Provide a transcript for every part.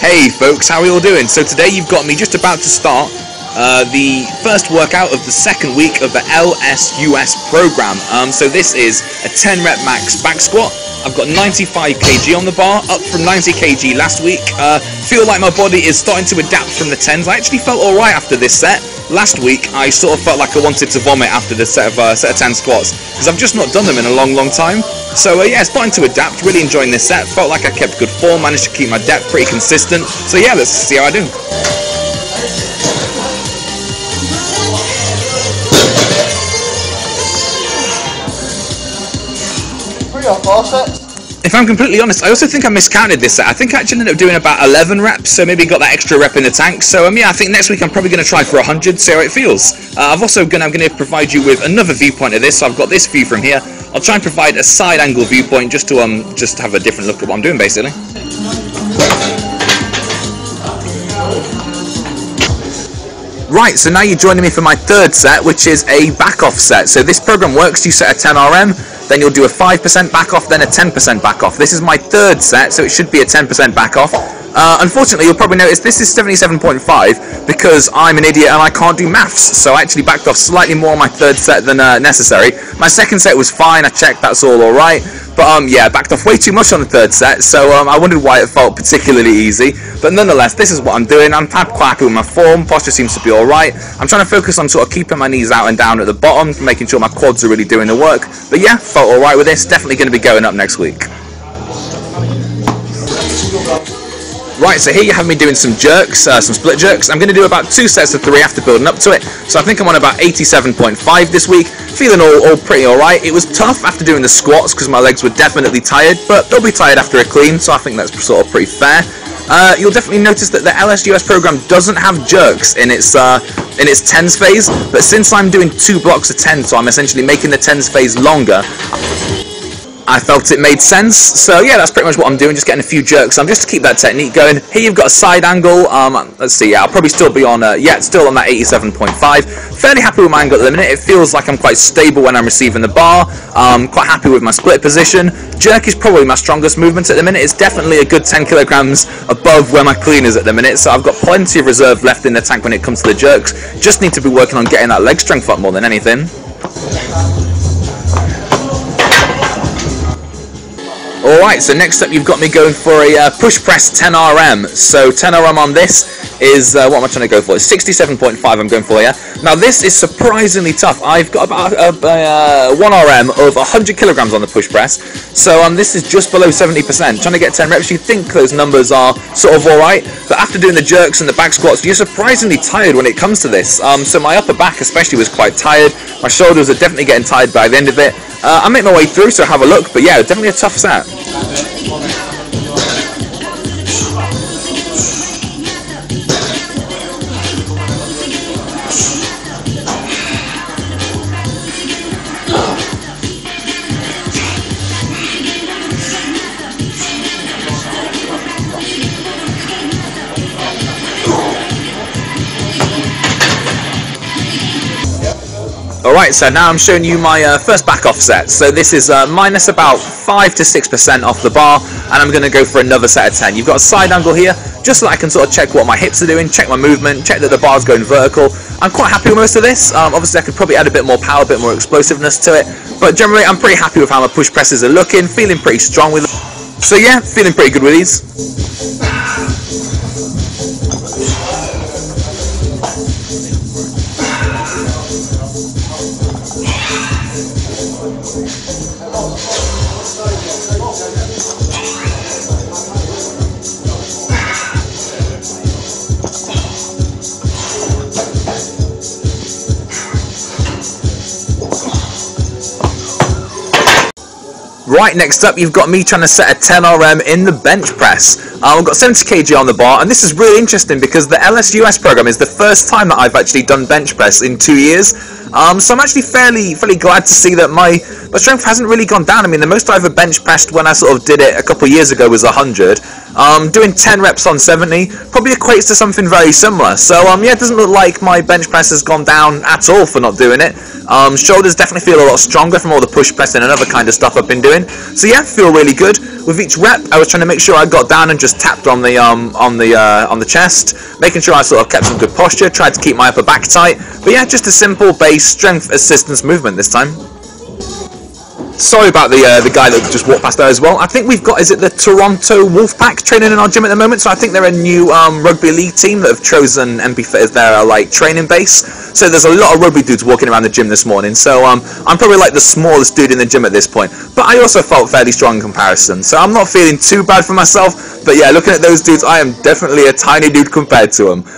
Hey folks, how are you all doing? So today you've got me just about to start the first workout of the second week of the LSUS program. So this is a 10 rep max back squat. I've got 95 kg on the bar, up from 90 kg last week. Feel like my body is starting to adapt from the 10s. I actually felt alright after this set. Last week I sort of felt like I wanted to vomit after the set of 10 squats, because I've just not done them in a long time. So yeah, starting to adapt, really enjoying this set. Felt like I kept good form, managed to keep my depth pretty consistent. So yeah, let's see how I do. If I'm completely honest, I also think I miscounted this set. I think I actually ended up doing about 11 reps, so maybe got that extra rep in the tank. So yeah, I think next week I'm probably going to try for 100, see how it feels. I'm going to provide you with another viewpoint of this. So I've got this view from here. I'll try and provide a side angle viewpoint just to have a different look at what I'm doing basically. Right, so now you're joining me for my third set, which is a back off set. So this program works, you set a 10 RM, then you'll do a 5% back off, then a 10% back off. This is my third set, so it should be a 10% back off. Unfortunately, you'll probably notice this is 77.5 because I'm an idiot and I can't do maths. So I actually backed off slightly more on my third set than necessary. My second set was fine, I checked, that's all alright. But yeah, backed off way too much on the third set, so I wondered why it felt particularly easy. But nonetheless, this is what I'm doing. I'm quite happy with my form, posture seems to be alright. I'm trying to focus on sort of keeping my knees out and down at the bottom, making sure my quads are really doing the work. But yeah, felt alright with this, definitely going to be going up next week. Right, so here you have me doing some jerks, some split jerks. I'm going to do about 2 sets of 3 after building up to it. So I think I'm on about 87.5 this week. Feeling all pretty alright. It was tough after doing the squats because my legs were definitely tired, but they'll be tired after a clean, so I think that's sort of pretty fair. You'll definitely notice that the LSUS program doesn't have jerks in its 10s phase, but since I'm doing 2 blocks of 10, so I'm essentially making the 10s phase longer, I felt it made sense. So yeah, that's pretty much what I'm doing, just getting a few jerks on just to keep that technique going. Here you've got a side angle. Let's see, yeah, I'll probably still be on, still on that 87.5. Fairly happy with my angle at the minute. It feels like I'm quite stable when I'm receiving the bar. Quite happy with my split position. Jerk is probably my strongest movement at the minute. It's definitely a good 10 kilograms above where my clean is at the minute. So I've got plenty of reserve left in the tank when it comes to the jerks. Just need to be working on getting that leg strength up more than anything. Alright, so next up you've got me going for a push press 10 RM. So 10 RM on this is, what am I trying to go for? It's 67.5 I'm going for here. Now this is surprisingly tough. I've got about 1 RM of 100 kilograms on the push press. So this is just below 70%. Trying to get 10 reps, you think those numbers are sort of alright. But after doing the jerks and the back squats, you're surprisingly tired when it comes to this. So my upper back especially was quite tired. My shoulders are definitely getting tired by the end of it. I make my way through, so have a look. But yeah, definitely a tough set. Alright, so now I'm showing you my first back off set. So this is minus about 5 to 6% off the bar, and I'm going to go for another set of 10. You've got a side angle here, just so that I can sort of check what my hips are doing, check my movement, check that the bar's going vertical. I'm quite happy with most of this. Obviously I could probably add a bit more power, a bit more explosiveness to it, but generally I'm pretty happy with how my push presses are looking, feeling pretty strong with them. So yeah, feeling pretty good with these. Right, next up you've got me trying to set a 10 RM in the bench press. I've got 70 kg on the bar, and this is really interesting because the LSUS program is the first time that I've actually done bench press in 2 years. So I'm actually fairly glad to see that my strength hasn't really gone down. I mean, the most I ever bench pressed when I sort of did it a couple of years ago was 100. Doing 10 reps on 70 probably equates to something very similar. So yeah, it doesn't look like my bench press has gone down at all for not doing it. Shoulders definitely feel a lot stronger from all the push pressing and other kind of stuff I've been doing. So yeah, feel really good. With each rep, I was trying to make sure I got down and just tapped on the chest, making sure I sort of kept some good posture, tried to keep my upper back tight. But yeah, just a simple base strength assistance movement this time. Sorry about the guy that just walked past there as well. I think we've got, is it the Toronto Wolfpack training in our gym at the moment? So I think they're a new rugby league team that have chosen MP as their like training base. So there's a lot of rugby dudes walking around the gym this morning. So I'm probably like the smallest dude in the gym at this point. But I also felt fairly strong in comparison. So I'm not feeling too bad for myself. But yeah, looking at those dudes, I am definitely a tiny dude compared to them.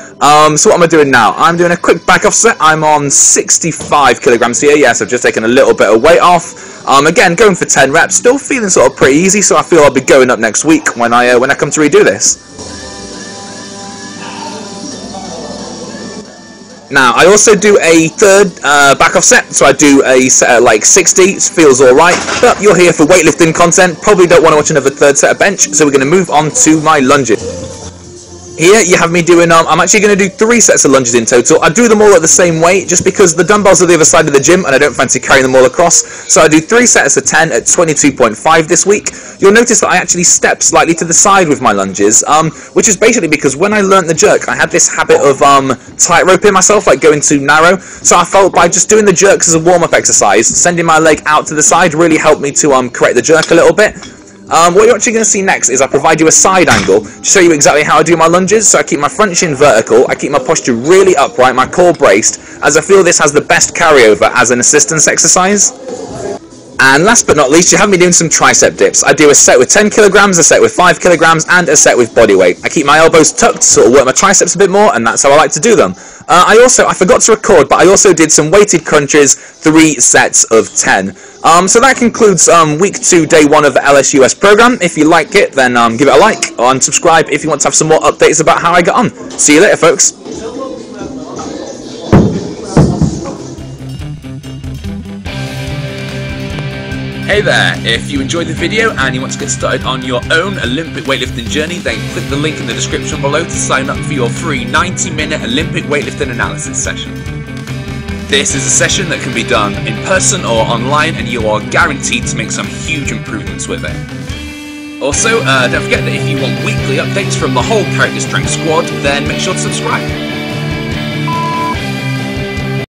So what am I doing now? I'm doing a quick back off set. I'm on 65 kilograms here. Yes, I've just taken a little bit of weight off. Again, going for 10 reps. Still feeling sort of pretty easy, so I feel I'll be going up next week when I come to redo this. Now, I also do a third back off set, so I do a set at like 60, it feels alright, but you're here for weightlifting content, probably don't want to watch another third set of bench, so we're going to move on to my lunges. Here you have me doing, I'm actually going to do 3 sets of lunges in total. I do them all at the same weight, just because the dumbbells are the other side of the gym, and I don't fancy carrying them all across. So I do 3 sets of 10 at 22.5 this week. You'll notice that I actually step slightly to the side with my lunges, which is basically because when I learnt the jerk, I had this habit of tightroping myself, like going too narrow. So I felt by just doing the jerks as a warm-up exercise, sending my leg out to the side really helped me to correct the jerk a little bit. What you're actually going to see next is I provide you a side angle to show you exactly how I do my lunges. So I keep my front shin vertical, I keep my posture really upright, my core braced, as I feel this has the best carryover as an assistance exercise. And last but not least, you have me doing some tricep dips. I do a set with 10 kilograms, a set with 5 kilograms, and a set with body weight. I keep my elbows tucked to sort of work my triceps a bit more, and that's how I like to do them. I forgot to record, but I also did some weighted crunches, 3 sets of 10. So that concludes week 2, day 1 of the LSUS program. If you like it, then give it a like, and subscribe if you want to have some more updates about how I got on. See you later, folks. Hey there, if you enjoyed the video and you want to get started on your own Olympic weightlifting journey, then click the link in the description below to sign up for your free 90-minute Olympic weightlifting analysis session. This is a session that can be done in person or online, and you are guaranteed to make some huge improvements with it. Also, don't forget that if you want weekly updates from the whole Character Strength squad, then make sure to subscribe.